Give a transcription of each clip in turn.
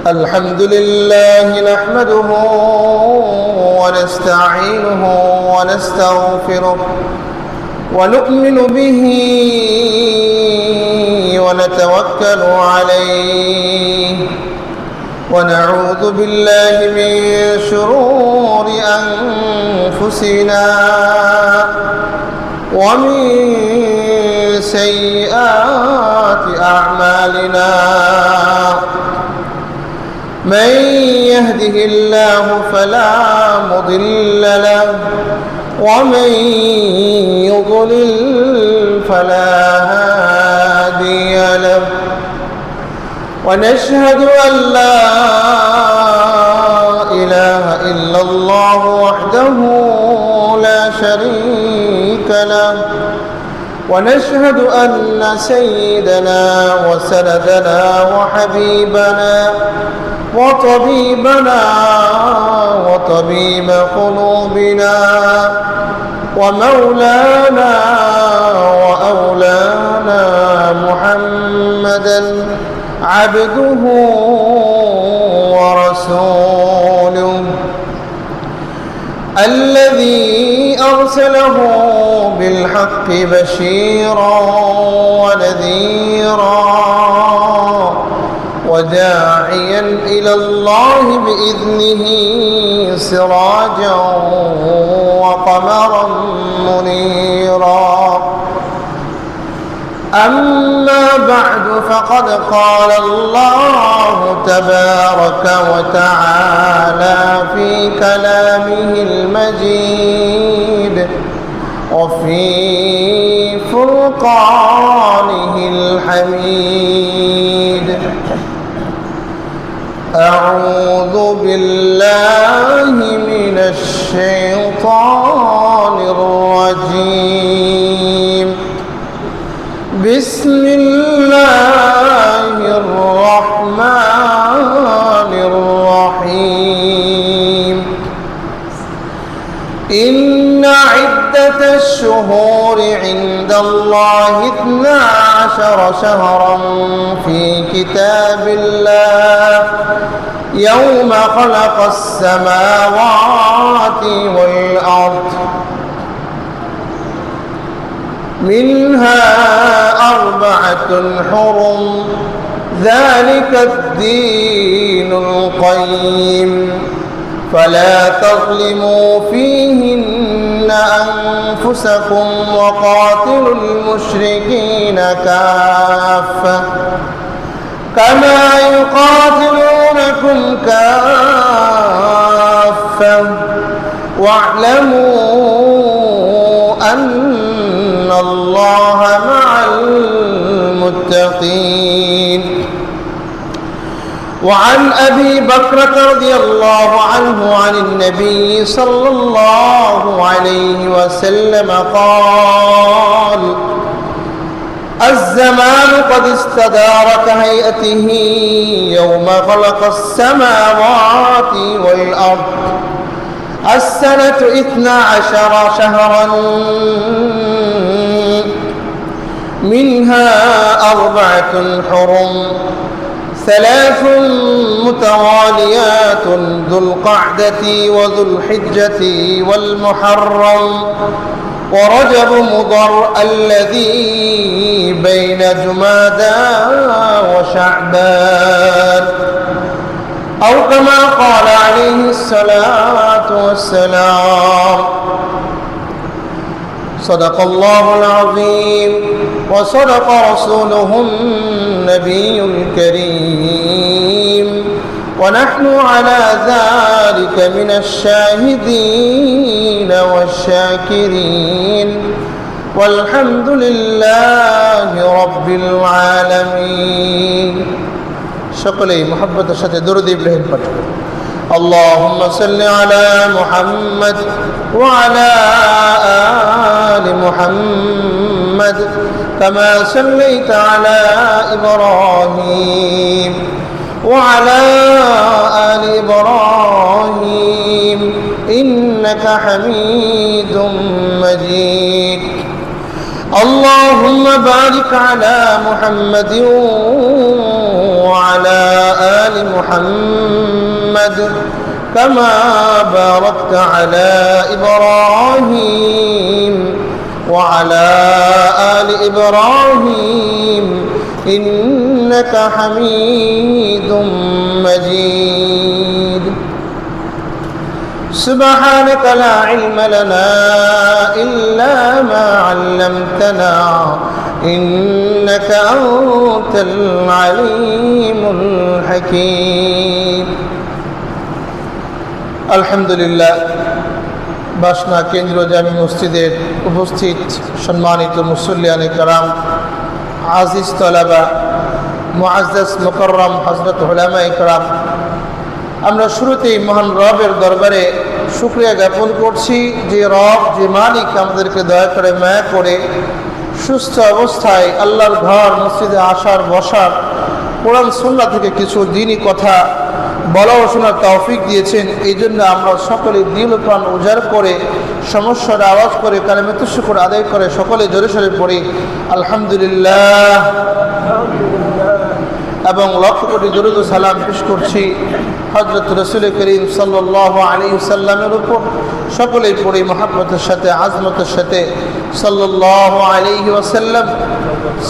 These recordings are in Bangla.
الحمد لله نحمده ونستعينه ونستغفره ونؤمن به ونتوكل عليه ونعوذ بالله من شرور أنفسنا ومن سيئات أعمالنا من يهده الله فلا مضل له ومن يضلل فلا هادي له ونشهد أن لا إله إلا الله وحده لا شريك له ونشهد أن سيدنا وسندنا وحبيبنا وطبيبنا وطبيب قلوبنا ومولانا وأولانا محمدا عبده ورسوله الذي أرسله بالحق بشيرا ونذيرا وداعيا إلى الله بإذنه سراجا وقمرا منيرا أما بعد فقد قال الله تبارك وتعالى في كلامه المجيد وفي فرقانه الحميد أعوذ بالله من الشيطان الرجيم بسم الله الرحمن الرحيم إن عدة الشهور عند الله 12 شهرا في كتاب الله يوم خلق السماوات والأرض منها 4 حرم ذلك الدين القيم فلا تظلموا فيهن أنفسكم وقاتلوا المشركين كافة كما يقاتلونكم كافة واعلموا أن الله مع المتقين وعن أبي بكرة رضي الله عنه عن النبي صلى الله عليه وسلم قال الزمان قد استدار كهيئته يوم خلق السماوات والأرض السنة 12 شهرا منها 4 حرم 3 متواليات ذو القعدة وذو الحجة والمحرم ورجب مضر الذي بين جمادى وشعبان أو كما قال عليه الصلاة والسلام صدق الله العظيم وصدق رسوله النبي الكريم ونحن على ذلك من الشاهدين والشاكرين والحمد لله رب العالمين সকলেই মুহাব্বতের সাথে দরুদ ইব্রাহিম পাঠ করুন اللهم صل على محمد وعلى آل محمد كما صليت على إبراهيم وعلى آل إبراهيم إنك حميد مجيد اللهم بارك على محمد وعلى آل محمد كما باركت على إبراهيم وعلى آل إبراهيم إنك حميد مجيد سبحانك لا علم لنا إلا ما علمتنا إنك أنت العليم الحكيم الحمد لله বাসনা কেন্দ্র জামি মসজিদের উপস্থিত সম্মানিত মুসল্লিয়ানে কেরাম, আজিজ তলাবা, মুআজ্জাজ মুকাররম হযরত উলামায়ে কেরাম, আমরা শুরুতেই মহান রবের দরবারে শুকরিয়া জ্ঞাপন করছি যে রব, যে মালিক আমাদেরকে দয়া করে মায়া করে সুস্থ অবস্থায় আল্লাহর ঘর মসজিদে আসার বসার, কোরআন সুন্নাহ থেকে কিছু দ্বীনি কথা বলা ও শোনার তৌফিক দিয়েছেন। এই জন্য আমরা সকলে দিল প্রাণ উজাড় করে সমস্যার আওয়াজ করে কালিমাতু শুকর আদায় করে সকলে জোরে সোরে পড়ি আলহামদুলিল্লাহ, এবং লক্ষ কোটি দরুদ ও সালাম পেশ করছি হযরত রাসূল করিম সাল্লাল্লাহু আলাইহি ওয়াসাল্লামের উপর। সকলেই পড়ি মহব্বতের সাথে, আজমতের সাথে সাল্লাল্লাহু আলাইহি ওয়াসাল্লাম,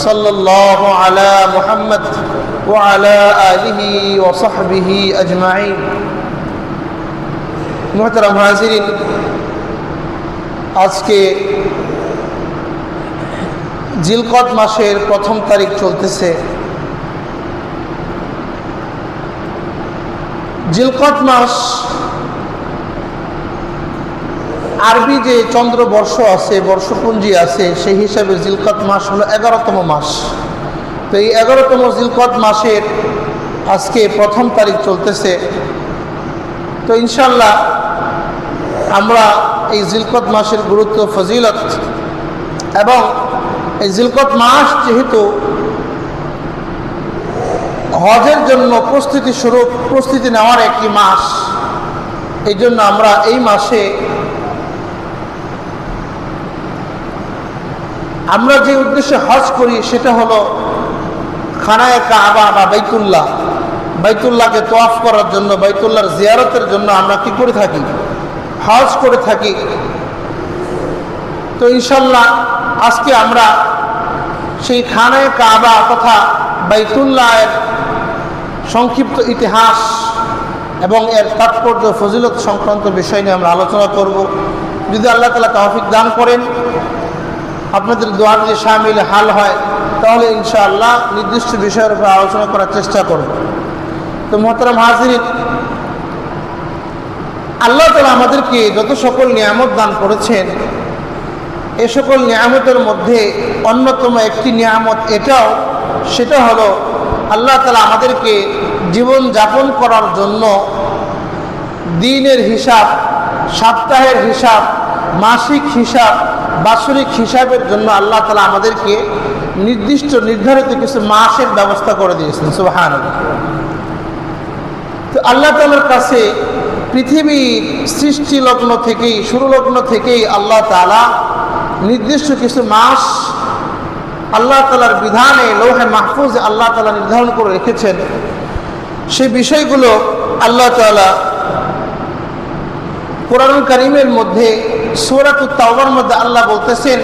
সাল্লাল্লাহু আলা মুহাম্মদ ওয়া আলা আলিহি ওয়া সাহবিহি আজমাইন। মুহতারাম হাজিরিন, আজকে জিলকদ মাসের প্রথম তারিখ চলতেছে। জিলকদ মাস আরবি যে চন্দ্রবর্ষ আছে, বর্ষপুঞ্জি আছে, সেই হিসাবে জিলকদ মাস হলো 11তম মাস। তো এই 11তম জিলকদ মাসের আজকে প্রথম তারিখ চলতেছে। তো ইনশাল্লাহ আমরা এই জিলকদ মাসের গুরুত্ব, ফজিলত এবং এই জিলকদ মাস যেহেতু হজের জন্য প্রস্তুতি নেওয়ার একটি মাস, এই জন্য আমরা এই মাসে আমরা যে উদ্দেশ্যে হজ করি সেটা হলো খানায়ে কাবা বা বাইতুল্লাহকে তোয়াফ করার জন্য, বাইতুল্লাহর জিয়ারতের জন্য আমরা কি করে থাকি? হজ করে থাকি। তো ইনশাল্লাহ আজকে আমরা সেই খানায়ে কাবা তথা বাইতুল্লাহের সংক্ষিপ্ত ইতিহাস এবং এর তাৎপর্য, ফজিলত সংক্রান্ত বিষয় নিয়ে আমরা আলোচনা করব। যদি আল্লাহ তাআলা তৌফিক দান করেন, আপনাদের দোয়ার যদি শামিল হাল হয়, তাহলে ইনশাআল্লাহ নির্দিষ্ট বিষয়ের উপর আলোচনা করার চেষ্টা করব। তো মুহতারাম হাজিরিন, আল্লাহ তাআলা আমাদেরকে যত সকল নিয়ামত দান করেছেন, এ সকল নিয়ামতের মধ্যে অন্যতম একটি নিয়ামত সেটা হলো আল্লাহ তাআলা আমাদেরকে জীবন যাপন করার জন্য দিনের হিসাব, সপ্তাহের হিসাব, মাসিক হিসাব, বাৎসরিক হিসাবের জন্য আল্লাহ তাআলা আমাদেরকে নির্ধারিত কিছু মাসের ব্যবস্থা করে দিয়েছেন। সুবহানাল্লাহ। তো আল্লাহ তাআলার কাছে পৃথিবীর সৃষ্টি লগ্ন থেকেই, শুরু লগ্ন থেকেই আল্লাহ তাআলা নির্দিষ্ট কিছু মাস আল্লাহ তাআলার বিধানে লৌহে মাহফুজে আল্লাহ তাআলা নির্ধারণ করে রেখেছেন। সেই বিষয়গুলো আল্লাহ তাআলা কোরআনুল কারীমের মধ্যে সূরাতুত তাওবার মধ্যে আল্লাহ বলতেছেন,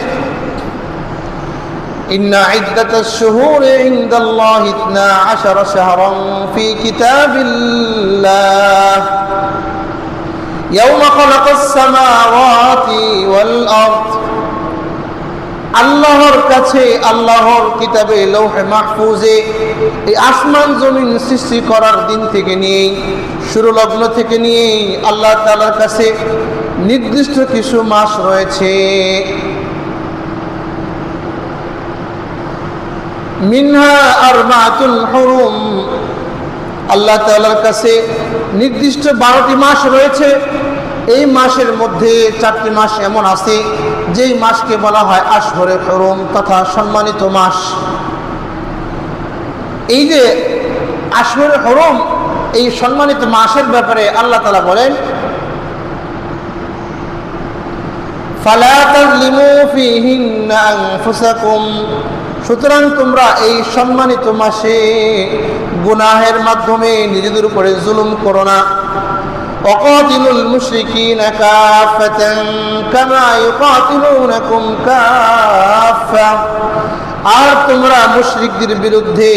ইন্না ইদ্দাতাশ শুহুরি ইনদাল্লাহি 12 শাহরান ফি কিতাবিল্লাহ ইয়াওমা খালাকাস সামাওয়াতি ওয়াল আরদ। আল্লাহর কাছে, আল্লাহর কিতাবে লৌহে মাহফুজে এই আসমান জমিন সৃষ্টি করার দিন থেকে নিয়েই, শুরু লগ্ন থেকে নিয়েই আল্লাহ তাআলার কাছে নির্দিষ্ট কিছু মাস রয়েছে। মিনহা আরবাতুল হুরুম, আল্লাহ তাআলার কাছে নির্দিষ্ট 12টি মাস রয়েছে। এই মাসের মধ্যে 4টি মাস এমন আছে যেই মাসকে বলা হয় আশহুরে হুরুম তথা সম্মানিত মাস। এই যে আশহুরে হুরুম, এই সম্মানিত মাসের ব্যাপারে আল্লাহ তাআলা বলেন, ফালা তাযলিমু ফীহিন্না আনফুসাকুম, সুতরাং তোমরা এই সম্মানিত মাসে গুনাহের মাধ্যমে নিজেদের উপরে জুলুম করো না। ওয়াকাতিলুল মুশরিকিনা কাফাতান কামা ইউকাতিলুনাকুম কাফা, আর তোমরা মুশরিকদের বিরুদ্ধে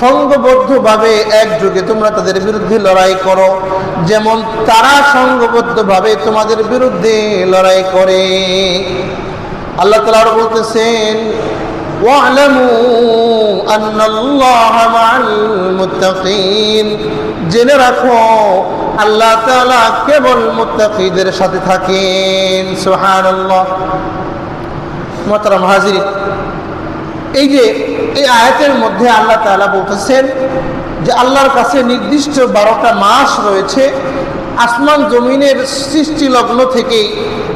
সংঘবদ্ধভাবে একযোগে তোমরা তাদের বিরুদ্ধে লড়াই করো, যেমন তারা সংঘবদ্ধভাবে তোমাদের বিরুদ্ধে লড়াই করে। আল্লাহ তাআলা আরো বলতেছেন, ওয়া'লামু আন্নাল্লাহা মা'আল মুত্তাকিন, জেনে রাখো আল্লাহ তাআলা কেবল মুত্তাকিদের সাথে থাকেন। সুবহানাল্লাহ। মুহতারাম হাজিরিন, এই যে এই আয়াতের মধ্যে আল্লাহ তাআলা বলতেছেন যে আল্লাহর কাছে নির্দিষ্ট 12টা মাস রয়েছে। আসমান জমিনের সৃষ্টি লগ্ন থেকে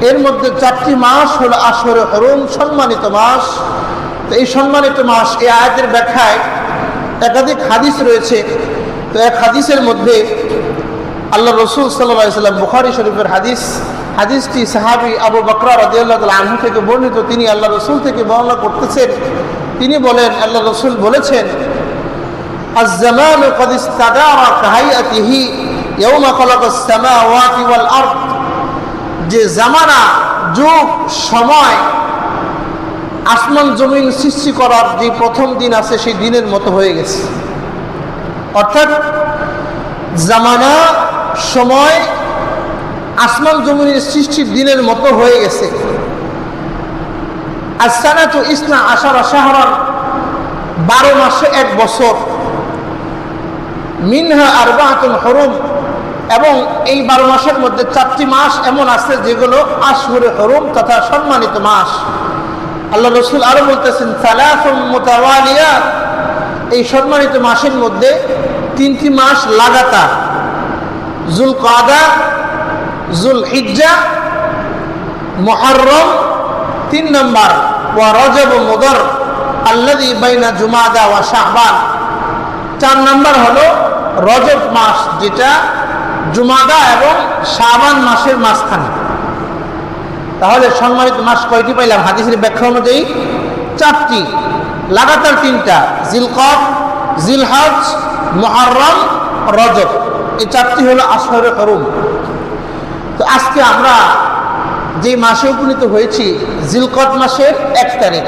এর মধ্যে 4টি মাস হলো আশহুরে হুরুম, সম্মানিত মাস। তো এই সম্মানিত মাস, এই আয়াতের ব্যাখ্যায় একাধিক হাদিস রয়েছে। তো এক হাদিসের মধ্যে আল্লাহ রসুল সাল্লাল্লাহু আলাইহি ওয়াসাল্লাম, বুখারী শরীফের হাদিসটি সাহাবী আবু বকর রাদিয়াল্লাহু তাআলা আনহু থেকে বর্ণিত। তিনি আল্লাহ রসুল থেকে বর্ণনা করতেছেন। তিনি বলেন, আল্লাহ রসুল বলেছেন, আজ-জামানু ক্বাদ ইস্তাদারা কাহাইয়াতিহি ইয়াওমা খালাকাস সামাওয়াতি ওয়াল আরদ, যে জামানা, যুগ, সময় আসমান জমিন সৃষ্টি করার যে প্রথম দিন আছে সেই দিনের মতো হয়ে গেছে। অর্থাৎ জামানা, সময় আসমান জমিনের সৃষ্টির দিনের মতো হয়ে গেছে। আস-সানাতু ইসনা আশারা শাহরান, 12 মাসে 1 বছর। মিনহা আরবাআতুন হুরুম, এবং এই 12 মাসের মধ্যে 4টি মাস এমন আছে যেগুলো আশহুরে হুরুম তথা সম্মানিত মাস। আল্লাহ রসুল আরো বলতেছেন, সালাসুন মুতাওয়ালিয়াত, এই সম্মানিত মাসের মধ্যে 3টি মাস লাগাতার, যুলকাদা, যুলহিজ্জা, মুহররম 3 নম্বর, ওয়া রজব মুদর আল্লাযী বাইনা জুমাদা ওয়া শাবান 4 নম্বর হলো রজব মাস, যেটা জুমাদা এবং শাবান মাসের মাঝখানে। তাহলে সম্মানিত মাস কয়টি পাইলাম? হাদিসের ব্যাখ্যা অনুযায়ী 4টি, লাগাতার 3টা, জিলকদ, জিলহজ, মুহররম, রজব, এই 4টি হলো আশহুরে হুরুম। তো আজকে আমরা যে মাসে উপনীত হয়েছি জিলকদ মাসের 1 তারিখ,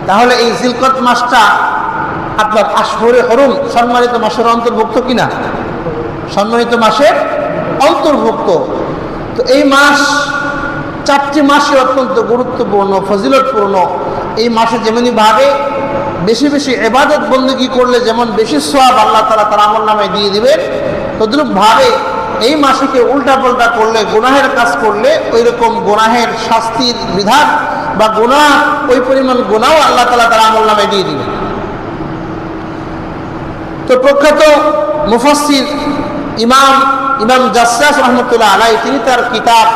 তাহলে এই জিলকদ মাসটা আপনার আশহুরে হুরুম, সম্মানিত মাসের অন্তর্ভুক্ত কিনা? সম্মানিত মাসের অন্তর্ভুক্ত। তো এই মাস, 4টি মাসে অত্যন্ত গুরুত্বপূর্ণ, ফজিলতপূর্ণ। এই মাসে যেমনিভাবে বেশি বেশি ইবাদত বন্দেগী করলে যেমন বেশি সওয়াব আল্লাহ তাআলা তার আমলনামায় দিয়ে দিবেন, তদ্রূপভাবে এই মাসেকে উল্টাপাল্টা করলে, গুনাহের কাজ করলে, ওই রকম গুনাহের শাস্তির বিধান বা গুনাহ, ওই পরিমাণ গুনাহও আল্লাহ তাআলা তার আমলনামায় দিয়ে দিবেন। তো প্রখ্যাত মুফাসসির ইমাম জাসসাস রাহমাতুল্লাহ আলাইহি, তিনি তার কিতাব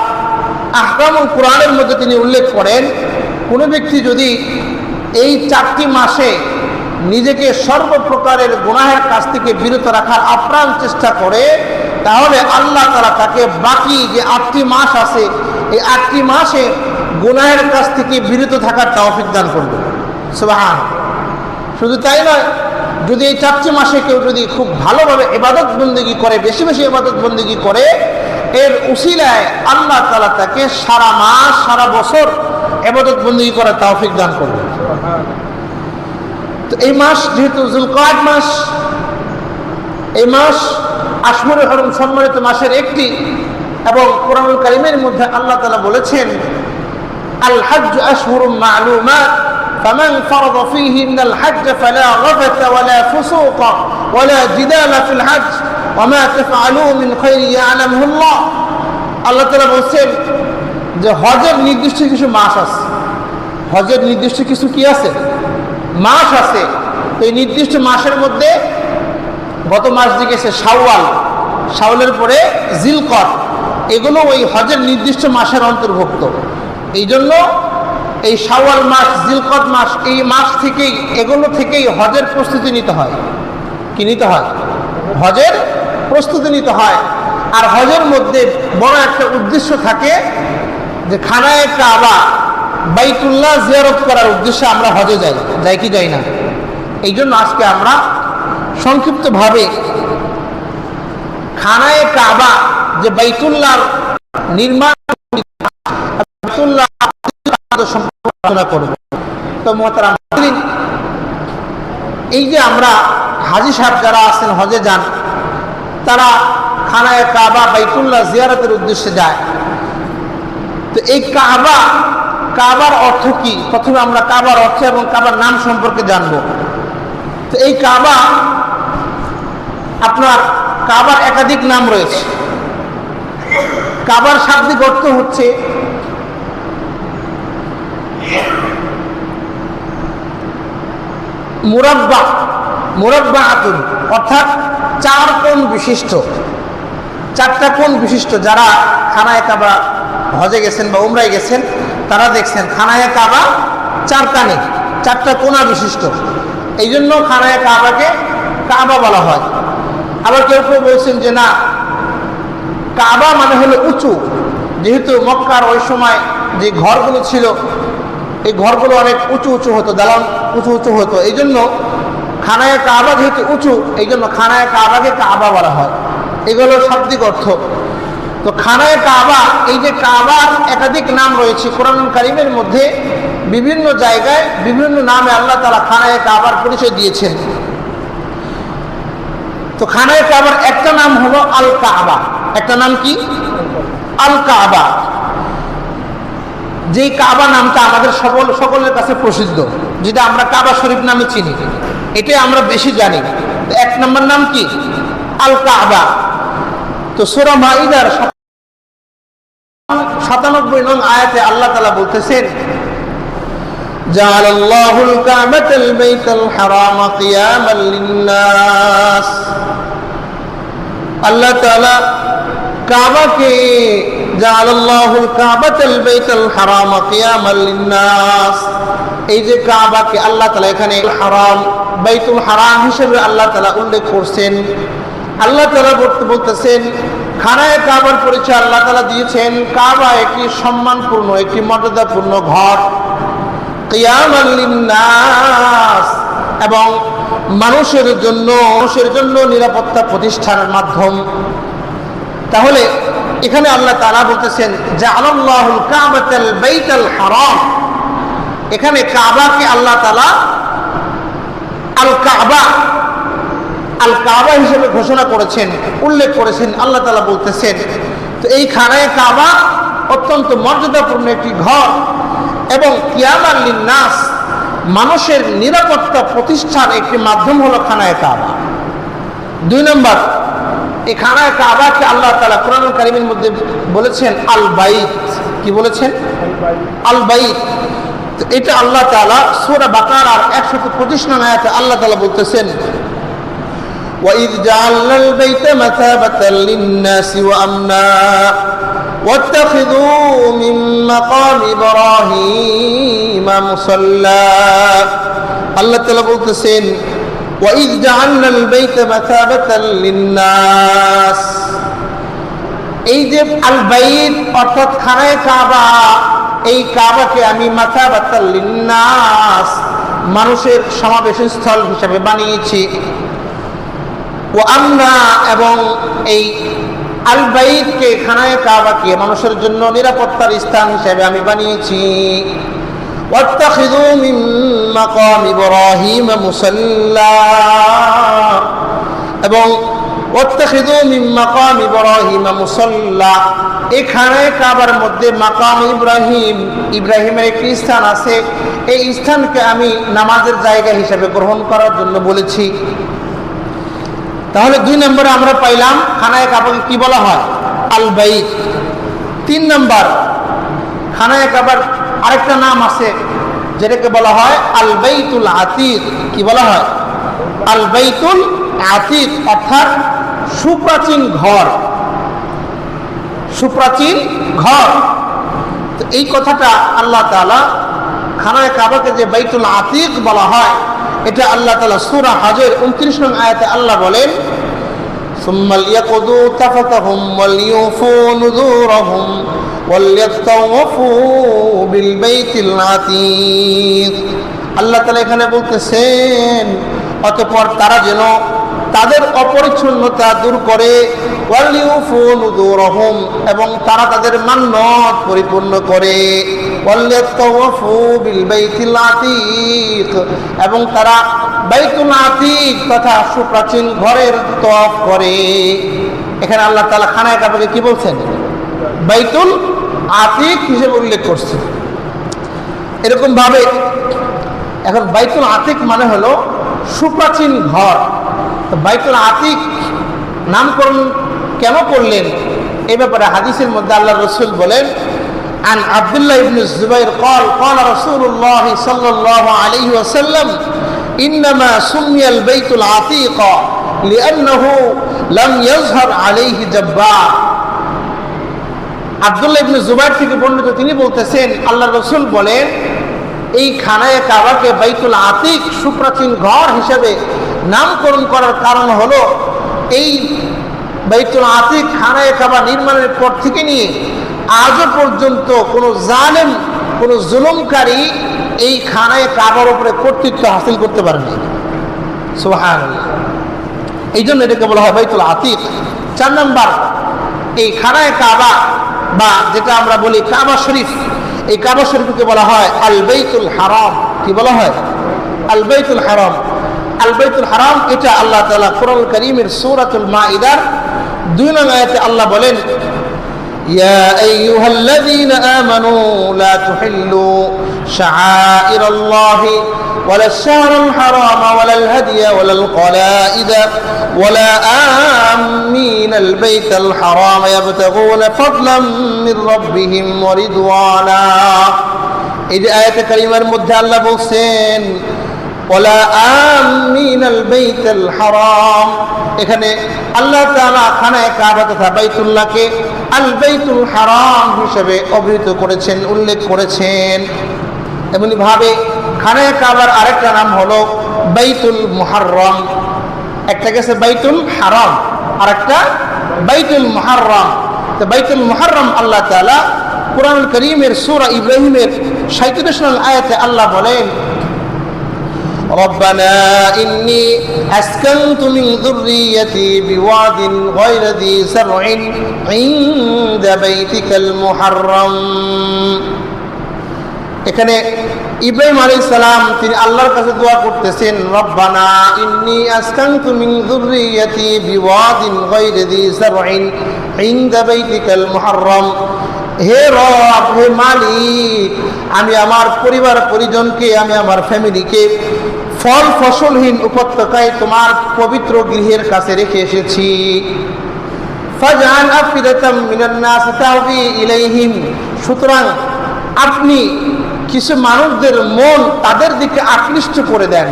আহকামুল কুরআনের মধ্যে তিনি উল্লেখ করেন, কোনো ব্যক্তি যদি এই 4টি মাসে নিজেকে সর্বপ্রকারের গুনাহের কাছ থেকে বিরত রাখার আপ্রাণ চেষ্টা করে, তাহলে আল্লাহ তাআলা তাকে বাকি যে 8টি মাস আছে, এই 8টি মাসে গুনাহের কাছ থেকে বিরত থাকার তৌফিক দান করবে। সুবহানাল্লাহ। শুধু তাই নয়, যদি এই 4টি মাসে কেউ যদি খুব ভালোভাবে ইবাদত বন্দেগী করে, বেশি বেশি ইবাদত বন্দেগী করে, এর উসিলায় আল্লাহ তাআলা তাকে সারা মাস, সারা বছর ইবাদত বন্দেগী করার তৌফিক দান করবে। তো এই মাস যেহেতু যুলকাদ মাস, এই মাস আশহুরে হুরুম, সম্মানিত মাসের একটি, এবং কুরআনুল কারীমের মধ্যে আল্লাহ তাআলা বলেছেন, আল হজ্জ আশহুরুম মা'লুমাত ফামান ফারাদা ফীহিন্নাল হজ্জ ফালা রাফাথা ওয়ালা ফুসুকা ওয়ালা জিদালা ফিল হজ্জ ওয়া মা তাফআলু মিন খায়রিন ইয়া'লামুহু আল্লাহ। আল্লাহ তাআলা বলেছেন যে হজের নির্দিষ্ট কিছু মাস আছে, হজের নির্দিষ্ট কিছু কি আছে? মাস আছে। তো এই নির্দিষ্ট মাসের মধ্যে গত মাস যে গেছে শাওয়াল, শাওয়ালের পরে জিলকদ, এগুলো ওই হজের নির্দিষ্ট মাসের অন্তর্ভুক্ত। এই জন্য এই শাওয়াল মাস, জিলকদ মাস, এই মাস থেকেই, এগুলো থেকেই হজের প্রস্তুতি নিতে হয়। কি নিতে হয়? হজের প্রস্তুতি নিতে হয়। আর হজের মধ্যে বড় একটা উদ্দেশ্য থাকে যে খানায়ে কাবা বাইতুল্লাহ জিয়ারত করার উদ্দেশ্যে আমরা হজে যাই কি যাই না? এই জন্য আজকে আমরা সংক্ষিপ্তভাবে খানায়ে কাবা যে বাইতুল্লাহ নির্মাণ বাইতুল্লাহ সম্পর্কে আলোচনা করব। তো মোহতারাম, এই যে আমরা হাজী সাহেব যারা আছেন হজে যান, তারা খানায়ে কাবা বাইতুল্লাহ জিয়ারতের উদ্দেশ্যে যায়। তো এই কাবার অর্থ কি? প্রথমে আমরা কাবার অর্থ এবং কাবার নাম সম্পর্কে জানব। তো এই আপনার কাবার একাধিক নাম রয়েছে। কাবার শাব্দিক অর্থ হচ্ছে মুরাব্বাআতুন, অর্থাৎ চারটা কোণ বিশিষ্ট। যারা খানায়ে কাবা হজে গেছেন বা উমরায় গেছেন তারা দেখছেন খানায়ে কাবা চারটা কোণা বিশিষ্ট। এই জন্য খানায়ে কাবাকে কাবা বলা হয়। আবার কেউ কেউ বলছেন যে না, কাবা মানে হলো উঁচু। যেহেতু মক্কার ওই সময় যে ঘরগুলো ছিল, এই ঘরগুলো অনেক উঁচু হতো, দালান উঁচু হতো। এই জন্য খানায়ে কাবা যেহেতু উঁচু, এই জন্য খানায়ে কাবাকে কাবা বলা হয়। এগুলো শাব্দিক অর্থ। তো খানায়ে কাবা, এই যে কাবার একাধিক নাম রয়েছে কোরআন কারীমের মধ্যে, বিভিন্ন জায়গায় বিভিন্ন নামে আল্লাহ তাআলা খানায়ে কাবার পরিচয় দিয়েছেন। তো খানায়ে কাবার একটা নাম হলো আল কাবা। একটা নাম কি? আল কাবা। যেই কাবা নামটা আমাদের সকলের কাছে প্রসিদ্ধ, যেটা আমরা কাবা শরীফ নামে চিনি, এটাই আমরা বেশি জানি। তো এক নম্বর নাম কি? আল কাবা। তো সূরা মাইদার 97 নং আয়াতে আল্লাহ তাআলা বলতেছেন, জাআলাল্লাহুল কাবাতাল বাইতাল হারামা কিয়ামান লিন-নাস। আল্লাহ তাআলা কাবাকে, জাআলাল্লাহুল কাবাতাল বাইতাল হারামা কিয়ামান লিন-নাস, এই যে কাবাকে আল্লাহ তাআলা এখানে বাইতুল হারাম হিসেবে আল্লাহ তাআলা উল্লেখ করছেন। আল্লাহ তাআলা বলতেছেন, খানায়ে কাবার পরিচয় আল্লাহ তাআলা দিয়েছেন, কাবা একটি সম্মানপূর্ণ, একটি মর্যাদাপূর্ণ ঘর, কিয়ামান লিন-নাস, এবং মানুষের জন্য নিরাপত্তা প্রতিষ্ঠানের মাধ্যম। তাহলে এখানে আল্লাহ তাআলা বলতেছেন জাআলাল্লাহুল কাবাতাল বাইতাল হারাম, এখানে কাবাকে আল্লাহ তাআলা আল কাবা হিসেবে ঘোষণা করেছেন, উল্লেখ করেছেন। আল্লাহ তাআলা বলতেছেন, তো এই খানায়ে কাবা অত্যন্ত মর্যাদাপূর্ণ একটি ঘর এবং কিয়ামান লিন-নাস, মানুষের নিরাপত্তা প্রতিষ্ঠার একটি মাধ্যম হলো খানায়ে কাবা। 2 নম্বর, এই খানায়ে কাবাকে আল্লাহ তাআলা কোরআন কারীমের মধ্যে বলেছেন আল বাইত। কি বলেছেন? আল বাইত। তো এটা আল্লাহ তাআলা সূরা বাকারার 125 নং আয়াতে আল্লাহ তাআলা বলতেছেন, وَإِذْ جَعَلْنَا الْبَيْتَ مَثَابَةً لِلنَّاسِ وَأَمْنًا وَاتَّخِذُوا مِن مَّقَامِ إِبْرَاهِيمَ مُصَلًّى। আল্লাহ তাআলা বলতেছেন, وَإِذْ جَعَلْنَا الْبَيْتَ مَثَابَةً لِلنَّاسِ, এই যে আল বাইত অর্থাৎ খানায়ে কাবা, এই কাবাকে আমি মাথাবাতাল লিন-নাস, মানুষের সমাবেশের স্থল হিসেবে বানিয়েছি। ওয়া আমনা, এবং এই আল বাইতকে, খানায়ে কাবাকে মানুষের জন্য নিরাপত্তার স্থান হিসেবে আমি বানিয়েছি। ওয়াত্তাখিযু মিন মাকাম ইব্রাহিম মুসাল্লা, এবং ওয়াত্তাখিযু মিন মাকাম ইব্রাহিম মুসাল্লা, এই খানায়ে কাবার মধ্যে মাকাম ইব্রাহিমের একটি স্থান আছে। এই স্থানকে আমি নামাজের জায়গা হিসেবে গ্রহণ করার জন্য বলেছি। তাহলে 2 নম্বরে আমরা পাইলাম খানায়ে কাবাকে কি বলা হয়? আল বাইত। 3 নম্বর, খানায়ে কাবার আরেকটা নাম আছে যেটাকে বলা হয় আল বাইতুল আতীক। কি বলা হয়? আল বাইতুল আতীক, অর্থাৎ সুপ্রাচীন ঘর। তো এই কথাটা আল্লাহ তাআলা খানায়ে কাবাকে যে বাইতুল আতীক বলা হয়, এটা আল্লাহ তাআলা সূরা হজের 29 নং আয়াতে আল্লাহ বলেন, সুম্মা লিয়াকুদু তাফাতাহুম ওয়ালিউফু নুযুরহুম ওয়ালিয়াতাওয়াফু বিল বাইতিল আতীক। আল্লাহ তাআলা এখানে বলতেছেন অতঃপর তারা যেন তাদের অপরিচ্ছন্নতা দূর করে, ওয়ালিউফু নুযুরহুম, এবং তারা তাদের মান্নত পরিপূর্ণ করে, ওয়ালিয়াতাওয়াফু বিল বাইতিল আতীক, এবং তারা বাইতুল আতীক তথা সুপ্রাচীন ঘরের তওয়াফ করে। এখানে আল্লাহ তাআলা খানায়ে কাবাকে কি বলছেন? বাইতুল আতীক হিসেবে উল্লেখ করছে। এরকম ভাবে এখন বাইতুল আতীক মানে হলো সুপ্রাচীন ঘর। তো বাইতুল আতীক নামকরণ কেন করলেন এই ব্যাপারে হাদিসের মধ্যে আল্লাহ রাসূল বলেন, আন আব্দুল্লাহ ইবনে যুবাইর قال قال رسول الله صلى الله عليه وسلم انما سمي البيت العتيق لانه لم يظهر عليه جبار। আব্দুল্লাহ ইবনে যুবাইর থেকে বর্ণিত, তিনি বলতেছেন আল্লাহর রাসূল বলেন এই খানায়ে কাবাকে বাইতুল আতীক সুপ্রাচীন ঘর হিসেবে নামকরণ করার কারণ হলো এই বাইতুল আতীক খানায়ে কাবা নির্মাণের পর থেকে নিয়ে আজও পর্যন্ত কোনো জালেম, কোনো জুলুমকারী এই খানায়ে কাবার উপরে কর্তৃত্ব হাসিল করতে পারেনি। সুবহানাল্লাহ। এই জন্য এটাকে বলা হয় বাইতুল আতীক। 4 নম্বর, এই খানায়ে কাবা বা যেটা আমরা বলি কাবা শরীফ, এই কাবা শরীফকে বলা হয় আল বাইতুল হারাম। কি বলা হয়? আল বাইতুল হারাম। আল বাইতুল হারাম এটা আল্লাহ তাআলা কোরআনুল কারীমের সূরাতুল মাঈদার 2 নং আয়াতে আল্লাহ বলেন, ইয়া আইয়ুহাল্লাযীনা আমানু লা তুহিল্লু শাআইরাল্লাহি ওয়ালা আশ-শাহরাল হারাম ওয়ালাল হাদিয়া ওয়ালাল কলাইদা ওয়ালা আমিনাল বাইতাল হারাম ইয়াবতাগুনা ফাদলাম মির রাব্বিহিম ওয়া রিদওয়ানা। এই যে আয়াতে কারিমার মধ্যে আল্লাহ বলছেন ওয়ালা আমিনাল বাইতাল হারাম, এখানে আল্লাহ তাআলা খানায়ে কাবা তথা বাইতুল্লাহকে আল বাইতুল হারাম হিসেবে অভিহিত করেছেন, উল্লেখ করেছেন। এমনি ভাবে খানায়ে কাবার আরেকটা নাম হলো বাইতুল মুহাররম। একটা গেছে বাইতুল হারাম, আরেকটা বাইতুল মুহাররম। তো বাইতুল মুহাররম আল্লাহ তাআলা কোরআনুল কারীমের সূরা ইব্রাহিমের 37 নং আয়াতে আল্লাহ বলেন, ربنا إني أسكنت من ذريتي بواد غير ذي زرع عند بيتك المحرم। এখানে ইব্রাহিম আলাইহিস সালাম তিনি আল্লাহর কাছে দোয়া করতেছেন, রব্বানা ইন্নী আসকানতু মিন যুররিয়াতি বিওয়াদিন গায়রি যী যারইন ইনদা বাইতিকাল মুহাররম। হে রব, হে মালিক, আমি আমার পরিবার পরিজনকে, আমি আমার ফ্যামিলিকে ফল ফসলহীন উপত্যকায় তোমার পবিত্র গৃহের কাছে রেখে এসেছি। ফাজআল আফিদাতাম মিনান নাস তাহবি ইলাইহিম, সুতরাং আপনি কিছু মানুষদের মন তাদের দিকে আকৃষ্ট করে দেন।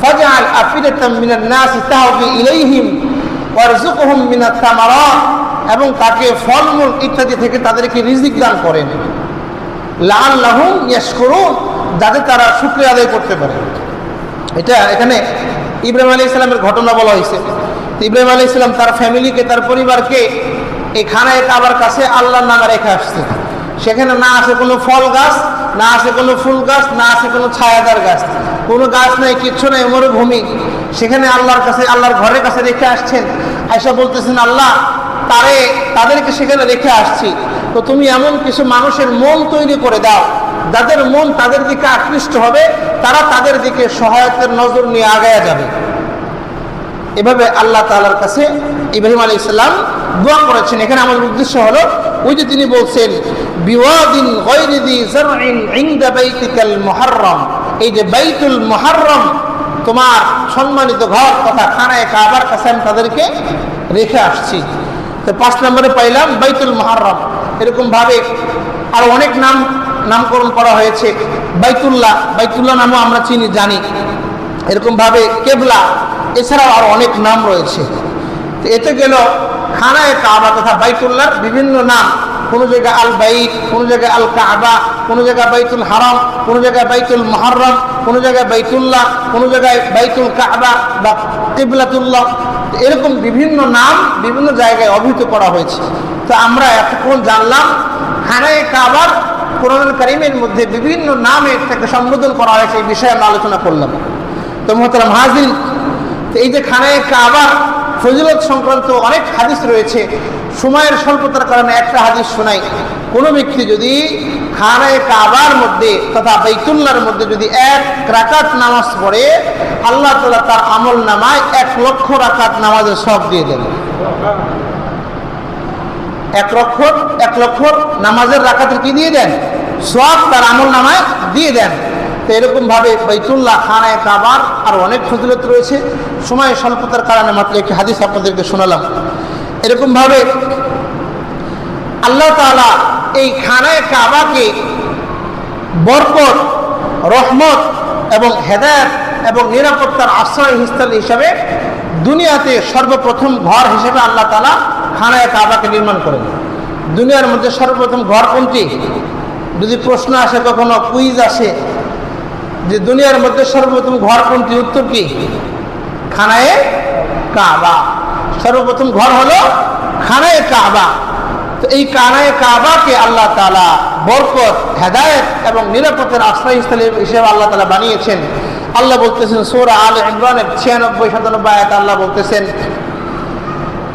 ফাজআল আফিদাতাম মিনান নাস তাহবি ইলাইহিম ওয়ারযুকহুম মিনাত তামারাত, এবং তাকে ফলমূল ইত্যাদি থেকে তাদেরকে রিজিক দান করেন। লাআল্লাহুম ইয়াশকুরুন, যাতে তারা শুকরিয়া আদায় করতে পারে। এটা এখানে ইব্রাহিম আলাইহিস সালামের ঘটনা বলা হয়েছে। ইব্রাহিম আলাইহিস সালাম তার ফ্যামিলিকে, তার পরিবারকে এই খানায়ে কাবার কাছে আল্লাহর নামে রেখে আসছে। সেখানে না আছে কোনো ফল গাছ, না আছে কোনো ফুল গাছ, না আছে কোনো ছায়াদার গাছ, কোনো গাছ নেই, কিচ্ছু নেই, মরুভূমি। সেখানে আল্লাহর কাছে, আল্লাহর ঘরের কাছে রেখে আসছেন। আয়েশা বলতেছেন, আল্লাহ তাদেরকে সেখানে রেখে আসছি, তো তুমি এমন কিছু মানুষের মন তৈরি করে দাও যাদের মন তাদের দিকে আকৃষ্ট হবে, তারা তাদের দিকে সহায়তার নজর নিয়ে আগায়া যাবে। এভাবে আল্লাহ তাআলার কাছে ইব্রাহিম আলাইহিস সালাম দোয়া করেছেন। এখানে আমাদের উদ্দেশ্য হলো ওই যে তিনি বলছেন বিওয়াদিন গায়রি যী যারইন ইনদা বাইতিকাল মুহাররম, এই যে বাইতুল মুহাররম তোমার সম্মানিত ঘর তথা খানায়ে কাবার কাছে আমি তাদেরকে রেখে আসছি। তো 5 নম্বরে পাইলাম বাইতুল মুহাররম। এরকম ভাবে আর অনেক নামকরণ করা হয়েছে। বাইতুল্লাহ নামও আমরা চিনি, জানি। এরকম ভাবে কেবলা, এছাড়াও আর অনেক নাম রয়েছে। তো এতে গেল খানায়ে কাবা তথা বাইতুল্লাহর বিভিন্ন নাম। কোনো জায়গায় আল বাইত, কোনো জায়গায় আল কাবা, কোনো জায়গায় বাইতুল হারাম, কোনো জায়গায় বাইতুল মুহাররম, কোনো জায়গায় বাইতুল্লাহ, কোনো জায়গায় বাইতুল কাবা বা কিবলাতুল্লাহ। এরকম বিভিন্ন নাম বিভিন্ন জায়গায় অভিহিত করা হয়েছে। তো আমরা এতক্ষণ জানলাম খানায়ে কাবার কোরআনুল কারীমের মধ্যে বিভিন্ন নামে তাকে সম্বোধন করা হয়েছে, এই বিষয়ে আমরা আলোচনা করলাম। তো মুহতারাম হাজিরিন, তো এই যে খানায়ে কাবার ফজিলত সংক্রান্ত অনেক হাদিস রয়েছে। সময়ের স্বল্পতার কারণে একটা হাদিস শোনাই। কোনো ব্যক্তি যদি খানায়ে কাবার মধ্যে তথা বাইতুল্লাহর মধ্যে যদি 1 রাকাত নামাজ পড়ে, আল্লাহ তাআলা তার আমল নামায় 1 লক্ষ রাকাত নামাজের সওয়াব দিয়ে দেন। 1 লক্ষ নামাজের রাকাতের কি দিয়ে দেন? সওয়াব তার আমল নামায় দিয়ে দেন। তো এরকম ভাবে বাইতুল্লাহ খানায়ে কাবার আর অনেক ফজিলত রয়েছে। সময় স্বল্পতার কারণে মাত্র একটি হাদিস আপনাদেরকে শোনালাম। এরকম ভাবে আল্লাহ তাআলা এই খানায়ে কাবাকে বরকত, রহমত এবং হেদায়েত এবং নিরাপত্তার আশ্রয়স্থল হিসাবে দুনিয়াতে সর্বপ্রথম ঘর হিসেবে আল্লাহ তাআলা খানায়ে কাবাকে নির্মাণ করেন। দুনিয়ার মধ্যে সর্বপ্রথম ঘর কোনটি? যদি প্রশ্ন আসে, কখনো কুইজ আসে যে দুনিয়ার মধ্যে সর্বপ্রথম ঘর কোনটি, উত্তর কি? খানায়ে কাবা। সর্বপ্রথম ঘর হলো খানায়ে কাবা। তো এই খানায়ে কাবাকে আল্লাহ তাআলা বরকত, হেদায়েত এবং নিরাপত্তার আশ্রয়স্থল হিসেবে আল্লাহ তাআলা বানিয়েছেন। আল্লাহ বলতেছেন সূরা আলে ইমরানের 96-97 আয়াতে আল্লাহ বলতেছেন,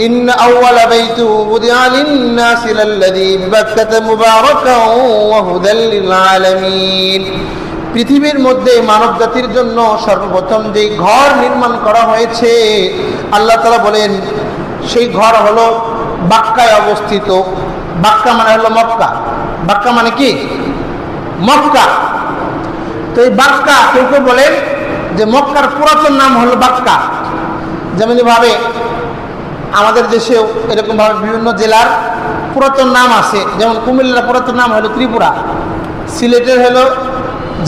ইন্না আউওয়ালা বাইতু উদিআ লিন-নাসি লাল্লাযী বিবাক্কাতা মুবারাকান ওয়া হুদাল লিল আলামিন। পৃথিবীর মধ্যে মানব জাতির জন্য সর্বপ্রথম যে ঘর নির্মাণ করা হয়েছে, আল্লাহ তাআলা বলেন সেই ঘর হলো বাক্কায় অবস্থিত। বাক্কা মানে হলো মক্কা। বাক্কা মানে কি? মক্কা। তো এই বাক্কা, কেউ কেউ বলেন যে মক্কার পুরাতন নাম হলো বাক্কা। যেমনিভাবে আমাদের দেশেও এরকমভাবে বিভিন্ন জেলার পুরাতন নাম আছে। যেমন কুমিল্লার পুরাতন নাম হলো ত্রিপুরা, সিলেটের হলো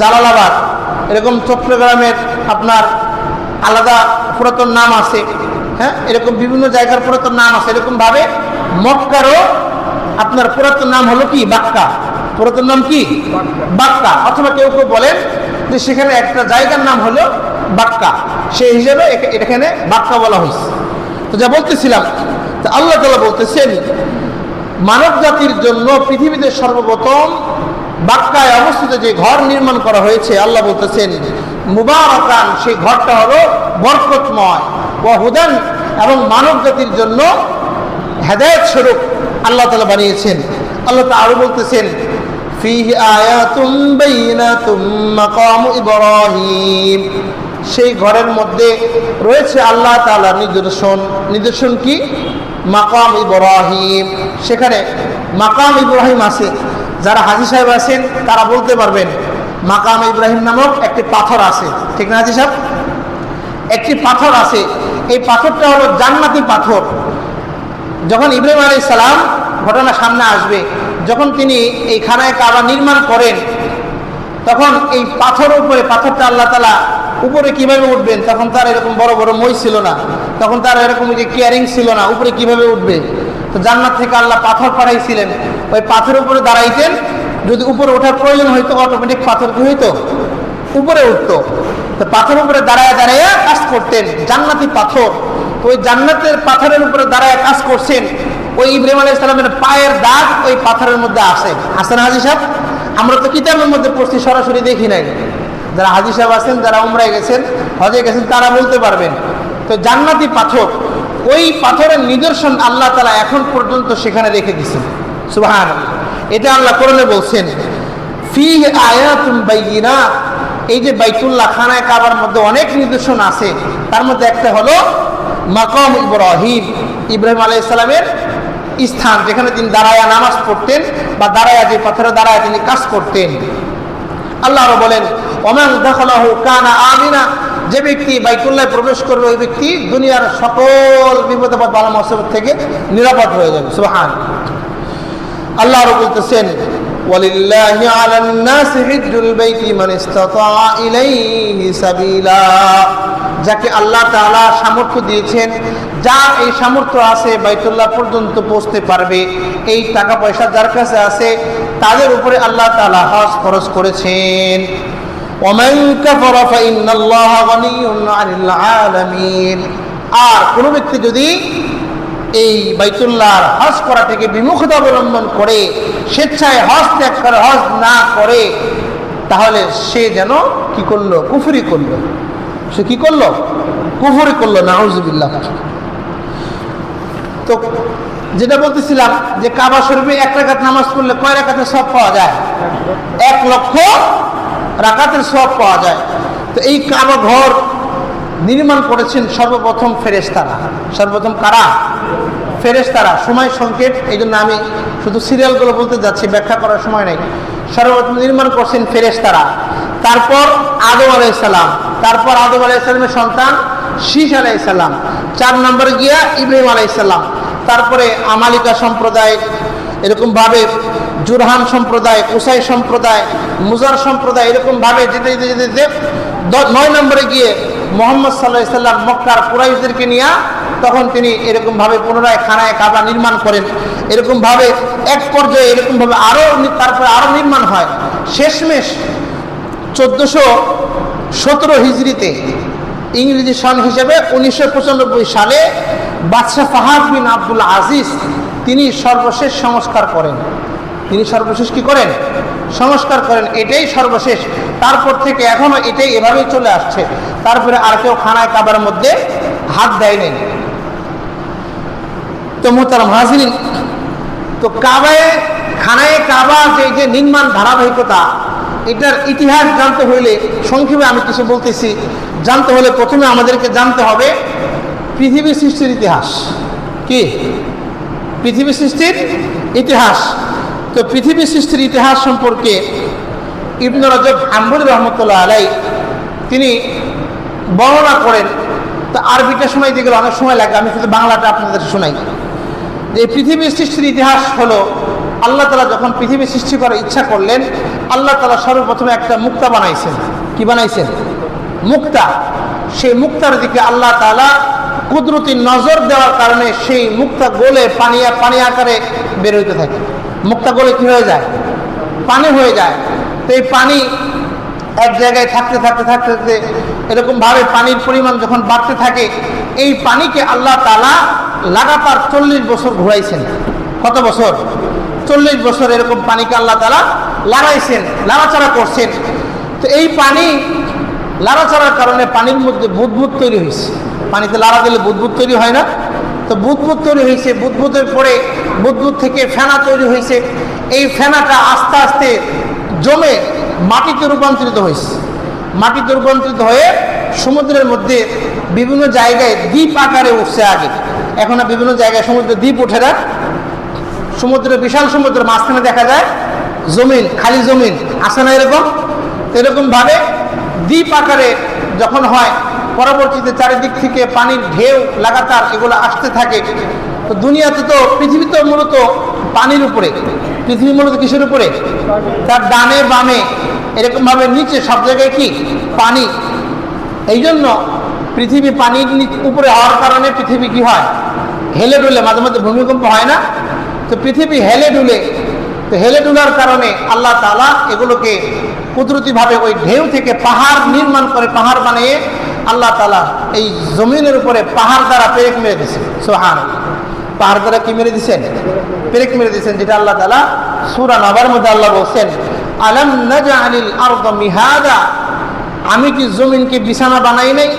জালালাবাদ, এরকম চট্টগ্রামের আপনার আলাদা পুরাতন নাম আছে। হ্যাঁ, এরকম বিভিন্ন জায়গার পুরাতন নাম আছে। এরকমভাবে মক্কারও আপনার পুরাতন নাম হলো কি? বাক্কা। পুরাতন নাম কি? বাক্কা। অথবা কেউ কেউ বলেন যে সেখানে একটা জায়গার নাম হলো বাক্কা, সেই হিসেবে এখানে বাক্কা বলা হয়েছে। তো যা বলতেছিলাম, তো আল্লাহ তাআলা বলতেছেন মানব জাতির জন্য পৃথিবীতে সর্বপ্রথম বাক্কায় অবস্থিত যে ঘর নির্মাণ করা হয়েছে, আল্লাহ বলতেছেন মুবারাকান, সেই ঘরটা হলো বরকতময়, ওয়া হুদান, এবং মানব জাতির জন্য হেদায়েত স্বরূপ আল্লাহ তাআলা বানিয়েছেন। আল্লাহ তাআলা আরো বলতেছেন ফীহি আয়াতুম বাইয়িনাতুম মাকামু ইব্রাহিম, সেই ঘরের মধ্যে রয়েছে আল্লাহ তাআলার নিদর্শন। নিদর্শন কি? মাকাম ইব্রাহিম। সেখানে মাকাম ইব্রাহিম আছে। যারা হাজী সাহেব আছেন তারা বলতে পারবেন মাকাম ইব্রাহিম নামক একটি পাথর আছে, ঠিক না হাজী সাহেব? একটি পাথর আছে। এই পাথরটা হলো জান্নাতি পাথর। যখন ইব্রাহিম আলাইহিস সালাম, ঘটনা সামনে আসবে, যখন তিনি এই খানায়ে কাবা নির্মাণ করেন, তখন এই পাথরের উপরে, পাথরটা আল্লাহ তাআলা উপরে কিভাবে উঠবেন, তখন তার এরকম বড় বড় মই ছিল না, তখন তার এরকম যে কেয়ারিং ছিল না, উপরে কিভাবে উঠবে। তো জান্নাত থেকে আল্লাহ পাথর পাঠাইছিলেন, ওই পাথরের উপরে দাঁড়াইতেন। যদি উপরে ওঠার প্রয়োজন হইতো, অটোমেটিক পাথর কি হইতো? উপরে উঠতো। তো পাথরের উপরে দাঁড়ায় দাঁড়ায় কাজ করতেন, জান্নাতি পাথর। ওই জান্নাতের পাথরের উপরে দাঁড়ায় কাজ করছেন। ওই ইব্রাহিম আলাইহিস সালামের পায়ের দাগ ওই পাথরের মধ্যে আসে না হাজী সাহেব? আমরা তো কিতাবের মধ্যে পড়ছি, সরাসরি দেখি নাই। যারা হাজী সাহেব আছেন, যারা উমরায় গেছেন, হজে গেছেন, তারা বলতে পারবেন। তো জান্নাতি পাথর, ওই পাথরের নিদর্শন আল্লাহ তাআলা এখন পর্যন্ত সেখানে রেখে দিয়েছেন। সুবহানাল্লাহ। এটা আল্লাহ কোরআনে বলছেন ফীহি আয়াতুম বাইয়িনাত। এই যে বাইতুল্লাহ খানায়ে কাবার মধ্যে অনেক নিদর্শন আছে, তার মধ্যে একটা হলো মাকাম ইব্রাহিম, ইব্রাহিম আলাইহিস সালামের স্থান, যেখানে তিনি দাঁড়ায়া নামাজ পড়তেন বা দাঁড়ায়া, যে পাথরে দাঁড়ায় তিনি কাজ করতেন। আল্লাহ আরো বলেন ওমান দাখালাহু কানা আমিনা, যে ব্যক্তি বাইতুল্লাহে প্রবেশ করবে ওই ব্যক্তি দুনিয়ার সকল বিপদ আপদ বালা মুসিবত থেকে নিরাপদ হয়ে যাবে। সুবহানাল্লাহ। আল্লাহ আরো বলতেছেন ওয়ালিল্লাহি আলান নাসি হিজ্জুল বাইতি মান ইসতাতা ইলাইহি সাবিলা, যাকে আল্লাহ তাআলা সামর্থ্য দিয়েছেন, যার এই সামর্থ্য আছে বাইতুল্লাহ পর্যন্ত পৌঁছতে পারবে, এই টাকা পয়সা যার কাছে আছে, তাদের উপরে আল্লাহ তাআলা হজ ফরজ করেছেন। ওয়ামান কাফারা ফাইন্নাল্লাহা গানিয়্যুন আনিল আলামিন, আর কোনো ব্যক্তি যদি এই বাইতুল্লাহর হজ করা থেকে বিমুখতা অবলম্বন করে স্বেচ্ছায় হজ ত্যাগ করে, হজ না করে, তাহলে সে যেন কি করলো? কুফরি করলো। সে কি করলো? কুফরি করলো, নাউজুবিল্লাহ। তো যেটা বলতেছিলাম যে কাবা শরীফে 1 রাকাত নামাজ পড়লে কয় রাকাতের সওয়াব পাওয়া যায়? 1 লক্ষ রাকাতের সওয়াব পাওয়া যায়। তো এই কাবা ঘর নির্মাণ করেছেন সর্বপ্রথম ফেরেশতারা। সর্বপ্রথম কারা? ফেরেশতারা। সময় সংক্ষেপ, এই জন্য আমি শুধু সিরিয়ালগুলো বলতে যাচ্ছি, ব্যাখ্যা করার সময় নেই। সর্বপ্রথম নির্মাণ করছেন ফেরেশতারা, তারপর আদম আলাইহিস সালাম, তারপর আদম আলাইহিস সালামের সন্তান শীষ আলাইহিস সালাম, 4 নম্বরে গিয়া ইব্রাহিম আলাইহিস সালাম, তারপরে আমালিকা সম্প্রদায়, এরকমভাবে জুরহান সম্প্রদায়, কুসাই সম্প্রদায়, মুজার সম্প্রদায়, এরকমভাবে যেতে যেতে যেতে যেতে 9 নম্বরে গিয়ে মুহাম্মদ সাল্লাল্লাহু আলাইহি সাল্লাম মক্কার কুরাইশদেরকে নিয়ে তখন তিনি এরকমভাবে পুনরায় খানায় কাবা নির্মাণ করেন। এরকমভাবে এক পর্যায়ে এরকমভাবে তারপরে আরও নির্মাণ হয়। শেষমেশ 1417 হিজরিতে, ইংরেজি সন হিসেবে 1995 সালে বাদশাহ ফাহাদ বিন আব্দুল আজিজ তিনি সর্বশেষ সংস্কার করেন। তিনি সর্বশেষ কি করেন? সংস্কার করেন। এটাই সর্বশেষ। তারপর থেকে এখনো এটাই এভাবেই চলে আসছে। তারপরে আর কেউ খানায় কাবার মধ্যে হাত দেয় নাই। তো মুহতারাম হাজিরিন, তো খানায় কাবা যে নির্মাণ ধারাবাহিকতা, এটার ইতিহাস জানতে হইলে সংক্ষেপে আমি কিছু বলতেছি। জানতে হলে প্রথমে আমাদেরকে জানতে হবে পৃথিবী সৃষ্টির ইতিহাস। কি? পৃথিবী সৃষ্টির ইতিহাস। তো পৃথিবী সৃষ্টির ইতিহাস সম্পর্কে ইবনে রজব হাম্বলী রহমতুল্লাহ আলাইহি তিনি বর্ণনা করেন। তো আরবিটা শোনাইতে গেলে অনেক সময় লাগে, আমি শুধু বাংলাটা আপনাদের শোনাই। যে পৃথিবী সৃষ্টির ইতিহাস হলো, আল্লাহ তাআলা যখন পৃথিবী সৃষ্টি করার ইচ্ছা করলেন, আল্লাহ তাআলা সর্বপ্রথমে একটা মুক্তা বানাইছেন। কি বানাইছেন? মুক্তা। সেই মুক্তার দিকে আল্লাহ তাআলা কুদরতি নজর দেওয়ার কারণে সেই মুক্তা গলে পানি আকারে বের হইতে থাকে। মুক্তা গলে কি হয়ে যায়? পানি হয়ে যায়। তো এই পানি এক জায়গায় থাকতে থাকতে থাকতে থাকতে এরকমভাবে পানির পরিমাণ যখন বাড়তে থাকে, এই পানিকে আল্লাহ তাআলা লাগাতার 40 বছর ঘুরাইছেন। কত বছর? 40 বছর এরকম পানিকে আল্লাহ তাআলা লাগাইছেন, লাড়াচাড়া করছেন। তো এই পানি লাড়াচাড়ার কারণে পানির মধ্যে বুদবুদ তৈরি হয়েছে। পানিতে লাড়া দিলে বুদবুদ তৈরি হয় না? তো বুদবুদ তৈরি হয়েছে। বুদবুদের পরে বুদবুদ থেকে ফেনা তৈরি হয়েছে। এই ফেনাটা আস্তে আস্তে জমে মাটিতে রূপান্তরিত হয়েছে। মাটিতে রূপান্তরিত হয়ে সমুদ্রের মধ্যে বিভিন্ন জায়গায় দ্বীপ আকারে উঠছে। আগে এখন বিভিন্ন জায়গায় সমুদ্রে দ্বীপ ওঠে না। সমুদ্রের বিশাল সমুদ্রের মাঝখানে দেখা যায় জমিন, খালি জমিন আসে না? এরকমভাবে দ্বীপ আকারে যখন হয়, পরবর্তীতে চারিদিক থেকে পানির ঢেউ লাগাতার এগুলো আসতে থাকে। তো দুনিয়াতে তো পৃথিবী তো মূলত পানির উপরে। পৃথিবী মূলত কিসের উপরে? তার ডানে বামে এরকমভাবে নিচে সব জায়গায় কি? পানি। এই জন্য পৃথিবী পানির উপরে হওয়ার কারণে পৃথিবী কি হয়? হেলে ডুলে, মাঝে মাঝে ভূমিকম্প হয় না? তো পৃথিবী হেলে ডুলে। তো হেলে ডুলার কারণে আল্লাহ তাআলা এগুলোকে কুদরতিভাবে ওই ঢেউ থেকে পাহাড় নির্মাণ করে, পাহাড় বানিয়ে আল্লাহ তাআলা এই জমিনের উপরে পাহাড় দ্বারা পেরেক মেরে দিয়েছেন। সুবহানাল্লাহ। পাহাড় দ্বারা কি মেরে দিয়েছেন? পেরেক মেরে দিয়েছেন। যেটা আল্লাহ তাআলা সূরা নবার মধ্যে আল্লাহ বলছেন, আলাম নাজআলিল আরদা মিহাদা, আমি কি জমিনকে বিছানা বানাই নাই?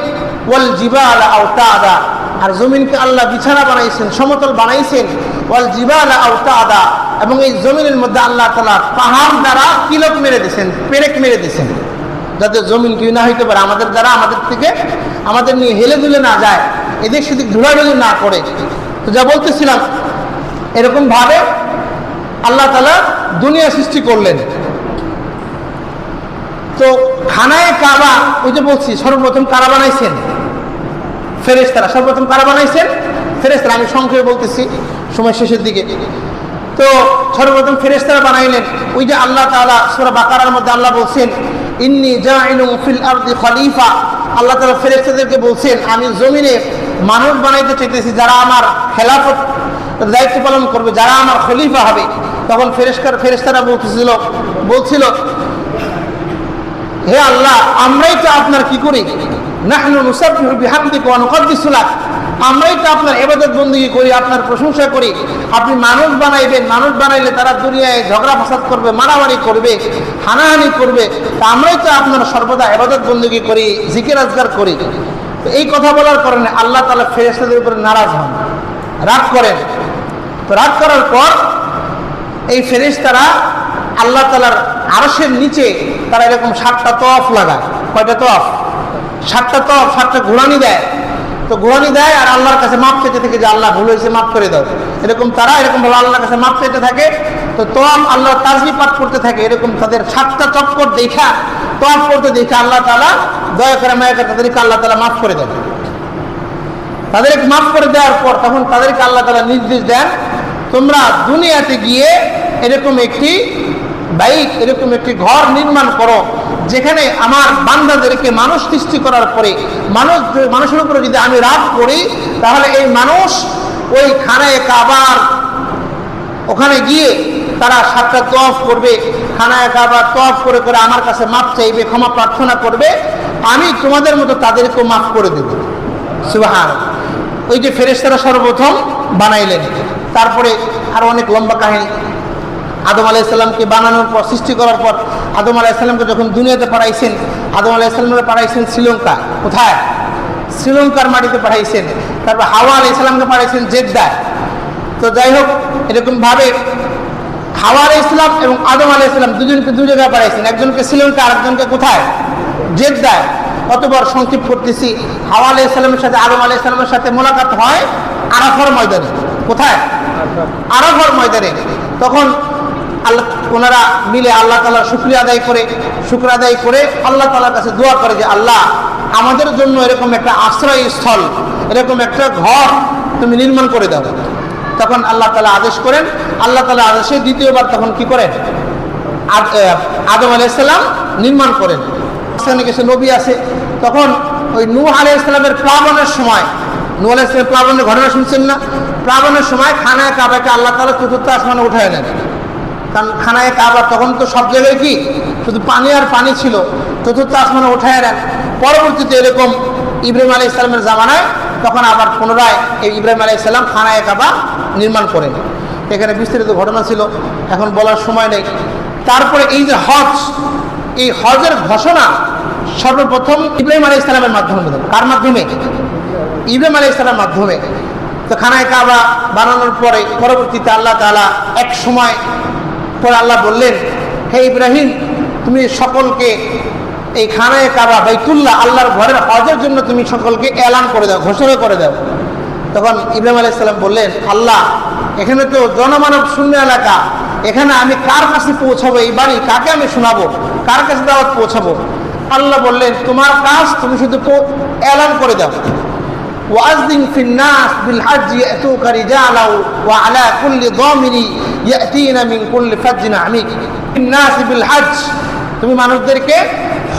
ওয়াল জিবালা আওতাদা, আর জমিনকে আল্লাহ বিছানা বানাইছেন, সমতল বানাইছেন। ওয়াল জিবালা আওতাদা, এবং এই জমিনের মধ্যে আল্লাহ তাআলা পাহাড় দ্বারা কিলক মেরে দিয়েছেন, পেরেক মেরে দিয়েছেন, যাতে জমিন কি না হইতে পারে, আমাদের দ্বারা আমাদের নিয়ে হেলে দুলে না যায়, এদিক সেদিক ধুলাধুলি না করে। তো যা বলতেছিলাম, এরকমভাবে আল্লাহ তাআলা দুনিয়া সৃষ্টি করলেন। তো খানায় কাবা, ওই যে বলছি সর্বপ্রথম কারা বানাইছেন? ফেরেশতারা। সর্বপ্রথম কারা বানাইছেন? ফেরেশতারা। আমি সংক্ষেপে বলতেছি, সময় শেষের দিকে। তো সর্বপ্রথম ফেরেশতারা বানাইলেন। ওই যে আল্লাহ তাআলা সূরা বাকারার মধ্যে আল্লাহ বলছেন, ইন্নী জাইলুন ফিল আরদি খলিফা, আল্লাহ তাআলা ফেরেশতাদেরকে বলছেন, আমি জমিনে মানুষ বানাইতে চাইতেছি যারা আমার খেলাফত দায়িত্ব পালন করবে, যারা আমার খলিফা হবে। তখন ফেরেশতারা বলছিল, হে আল্লাহ, আমরাই তো আপনার কি করি, নাহনু নুসাব্বিহু বিহামদিকা ওয়া নুকদ্দিসু লাক, আমরাই তো আপনার ইবাদত বন্দেগী করি, আপনার প্রশংসা করি। আপনি মানুষ বানাইবেন, মানুষ বানাইলে তারা দুনিয়ায় ঝগড়া ফাসাদ করবে, মারামারি করবে, হানাহানি করবে। তা আমরাই তো আপনার সর্বদা ইবাদত বন্দেগী করি, জিকির আজগার করি। তো এই কথা বলার কারণে আল্লাহ তাআলা ফেরেশতাদের উপরে নারাজ হন, রাগ করেন। তো রাগ করার পর এই ফেরেশতারা আল্লাহ তাআলার আরশের নিচে তারা এরকম 7টা তওয়াফ লাগায়। কয়টা তওয়াফ? 7টা তওয়াফ, 7টা ঘোরানি দেয়। তো ঘোরানি দেয় আর আল্লাহর কাছে মাপ চাইতে থাকে যে আল্লাহ ভুল হয়েছে, মাফ করে দাও। এরকম তারা এরকম ভাবে আল্লাহর কাছে মাপ চাইতে থাকে। তো তওয়াফ আল্লাহর তাসবিহ পাঠ করতে থাকে। এরকম তাদের 7টা চক্কর দেখা, তওয়াফ করতে দেখা আল্লাহ তাআলা দয়া করে মায়া করে তাদেরকে আল্লাহ তাআলা মাফ করে দেন। তাদেরকে মাফ করে দেওয়ার পর তখন তাদেরকে আল্লাহ তাআলা নির্দেশ দেন, তোমরা দুনিয়াতে গিয়ে এরকম একটি বাইত, এরকম একটি ঘর নির্মাণ করো, যেখানে আমার বান্দাদেরকে মানুষ সৃষ্টি করার পরে মানুষের উপরে যদি আমি রাগ করি, তাহলে এই মানুষ ওই খানায়ে কাবার ওখানে গিয়ে তারা 7টা তওয়াফ করবে, খানায়ে কাবার তওয়াফ করে করে আমার কাছে মাপ চাইবে, ক্ষমা প্রার্থনা করবে। আমি তোমাদের মতো তাদেরকেও মাফ করে দেব। সুবহানাল্লাহ। ওই যে ফেরেশতারা সর্বপ্রথম বানাইলেন। তারপরে আরো অনেক লম্বা কাহিনী। আদম আলাইহিস সালামকে বানানোর পর, সৃষ্টি করার পর আদম আলাইহিস সালামকে যখন দুনিয়াতে পাঠাইছেন, আদম আলাইহিস সালামকে পাঠাইছেন শ্রীলঙ্কা। কোথায়? শ্রীলঙ্কার মাটিতে পাঠাইছেন। তারপর হাওয়া আলাইহিস সালামকে পাঠাইছেন জেদ্দায়। তো যাই হোক, এরকম ভাবে হাওয়া আলাইহিস সালাম এবং আদম আলাইহিস সালাম দুজনকে দু জায়গায় পাঠাইছেন। একজনকে শ্রীলঙ্কা, আরেকজনকে কোথায়? জেদ্দায়। কতবার সংক্ষেপ করতেছি। হাওয়া আলাইহিস সালামের সাথে আদম আলাইহিস সালামের সাথে মোলাকাত হয় আরাফার ময়দানে। কোথায়? আরাফার ময়দানে। তখন আল্লাহ ওনারা মিলে আল্লাহ তাআলার শুকরিয়া আদায় করে আল্লাহ তাআলার কাছে দোয়া করে যে আল্লাহ, আমাদের জন্য এরকম একটা আশ্রয়স্থল, এরকম একটা ঘর তুমি নির্মাণ করে দাও। তখন আল্লাহ তাআলা আদেশ করেন। আল্লাহ তাআলা আদেশে দ্বিতীয়বার তখন কি করেন? আদম আলাইহিস সালাম নির্মাণ করেন। সেখানে কিছু নবী আছে। তখন ওই নূহ আলাইহিস সালামের প্লাবনের সময়, নূহ আলাইহিস সালামের প্লাবনের ঘটনা শুনছেন না? প্লাবনের সময় খানায়ে কাবাকে আল্লাহ তাআলা চতুর্থ আসমানে উঠায় নেন। কারণ খানায়ে কাবা তখন তো সব জায়গায় কি শুধু পানি আর পানি ছিল, চতুর্থ আসমানে উঠায় নেন। পরবর্তীতে এরকম ইব্রাহিম আলাইহিস সালামের জামানায় তখন আবার পুনরায় এই ইব্রাহিম আলাইহিস সালাম খানায়ে কাবা নির্মাণ করেন। এখানে বিস্তারিত ঘটনা ছিল, এখন বলার সময় নেই। তারপরে এই যে হজ, এই হজের ঘোষণা সর্বপ্রথম ইব্রাহিম আলাইহিস সালামের মাধ্যমে। কার মাধ্যমে? ইব্রাহিম আলাইহিস সালামের মাধ্যমে। তো খানায়ে কাবা বানানোর পরে পরবর্তীতে আল্লাহ তাআলা এক সময় পরে আল্লাহ বললেন, হে ইব্রাহিম, তুমি সকলকে এই খানায়ে কাবা বাইতুল্লাহ আল্লাহর ঘরের হজের জন্য তুমি সকলকে এলান করে দাও, ঘোষণা করে দাও। তখন ইব্রাহিম আলাইহিস সালাম বললেন, আল্লাহ, এখানে তো জনমানব শূন্য এলাকা, এখানে আমি কার কাছে পৌঁছাবো? এই বাণী কাকে আমি শোনাবো? কার কাছে দাওয়াত পৌঁছাবো? আল্লাহ বললেন, তোমার কাজ তুমি শুধু এলান করে দাও। ওয়াযিন ফিন নাস বিল হজ্জ ইয়াতুকা রিজালা ওয়া আলা কুল্লি দামিরি ইয়াতিনা মিন কুল্লি ফাজ্জিন আমিক। ফিন নাস বিল হজ্জ, তুমি মানুষদেরকে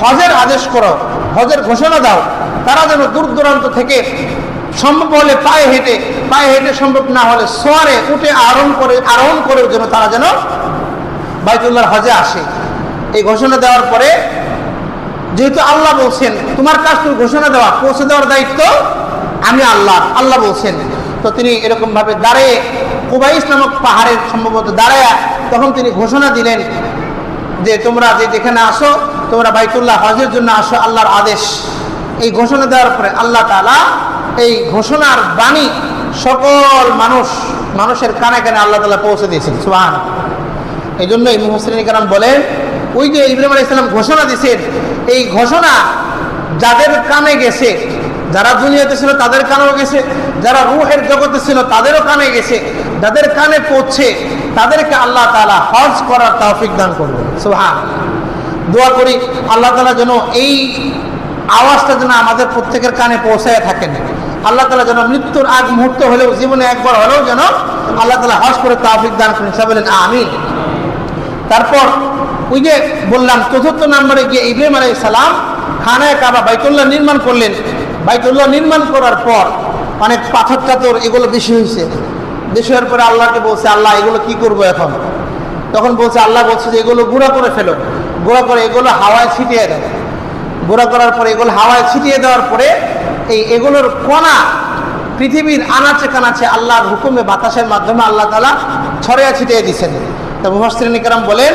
হজের আদেশ করো, হজের ঘোষণা দাও। তারা যেন দূর দূরান্ত থেকে, সম্ভব হলে পায়ে হেঁটে সম্ভব না হলে সোয়ারে উঠে আরোহণ করে যেন তারা যেন বাইতুল্লাহর হজে আসে। এই ঘোষণা দেওয়ার পরে যেহেতু আল্লাহ বলছেন তোমার কাজ তুমি ঘোষণা দেওয়া, পৌঁছে দেওয়ার দায়িত্ব আমি আল্লাহ বলছেন। তো তিনি এরকম ভাবে দাঁড়িয়ে কুবাইস নামক পাহাড়ের সম্ভবত দাঁড়ায় তখন তিনি ঘোষণা দিলেন যে তোমরা যেখানে আসো, তোমরা বাইতুল্লাহ হজের জন্য আসো, আল্লাহর আদেশ। এই ঘোষণা দেওয়ার পরে আল্লাহ তাআলা এই ঘোষণার বাণী সকল মানুষের কানে কানে আল্লাহ তাআলা পৌঁছে দিয়েছেন। সুবহানাল্লাহ। এই জন্যই মুফাসসিরিন কেরাম বলেন, ওই যে ইব্রাহিম আলাইহিস সালাম ঘোষণা দিয়েছেন, এই ঘোষণা যাদের কানে গেছে, যারা দুনিয়াতে ছিল তাদের কানেও গেছে, যারা রূহের জগতে ছিল তাদেরও কানে গেছে, যাদের কানে পৌঁছে তাদেরকে আল্লাহ তাআলা হজ করার তৌফিক দান করবেন। সুবহানাল্লাহ। দোয়া করি আল্লাহ তাআলা যেন এই আওয়াজটা যেন আমাদের প্রত্যেকের কানে পৌঁছায় থাকেন। আল্লাহ তাআলা যেন মৃত্যুর আগ মুহূর্ত হলেও, জীবনে একবার হলেও যেন আল্লাহ তাআলা হজ করে তৌফিক দান করেন। সবাই বলেন আমিন। তারপর ওই যে বললাম চতুর্থ নম্বরে গিয়ে ইব্রাহিম আলাইহিস সালাম খানায়ে কাবা বাইতুল্লাহ নির্মাণ করলেন। বাইতুল্লাহ নির্মাণ করার পর অনেক পাথর টাথর এগুলো বেশি হয়েছে। বেশি হওয়ার পরে আল্লাহকে বলছে, আল্লাহ এগুলো কি করবো এখন? তখন আল্লাহ বলছে যে এগুলো গুঁড়া করে ফেলো, গুঁড়া করে এগুলো হাওয়ায় ছিটিয়ে দাও। গুঁড়া করার পরে এগুলো হাওয়ায় ছিটিয়ে দেওয়ার পরে এগুলোর কণা পৃথিবীর আনাচে কানাচে আল্লাহর হুকুমে বাতাসের মাধ্যমে আল্লাহ তাআলা ছড়িয়ে ছিটিয়ে দিয়েছেন। তা মুফাসসিরিন কেরাম বলেন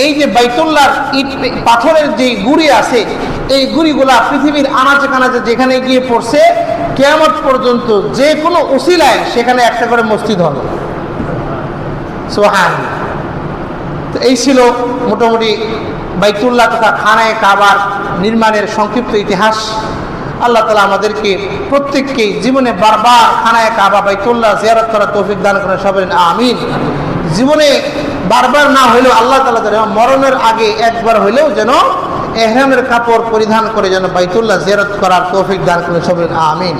এই যে বাইতুল্লাহর ইট পাথরের যে গুঁড়ি আছে, এই গুঁড়িগুলা পৃথিবীর আনাচে কানাচে যেখানে গিয়ে পড়ছে কিয়ামত পর্যন্ত যে কোনো উসিলায় সেখানে একটা করে মসজিদ হবে। সুবহানাল্লাহ। তো এই ছিল মোটামুটি বাইতুল্লাহ তথা খানায়ে কাবার নির্মাণের সংক্ষিপ্ত ইতিহাস। আল্লাহ তাআলা আমাদেরকে প্রত্যেককেই জীবনে বারবার খানায়ে কাবা বাইতুল্লাহ জিয়ারত করার তৌফিক দান করেন, সবাই আমিন। জীবনে বারবার না হইলেও আল্লাহ তাআলা যেন মরণের আগে একবার হইলেও যেন ইহরামের কাপড় পরিধান করে যেন বাইতুল্লাহ জিয়ারত করার তৌফিক দান করেন, সবাই আমিন।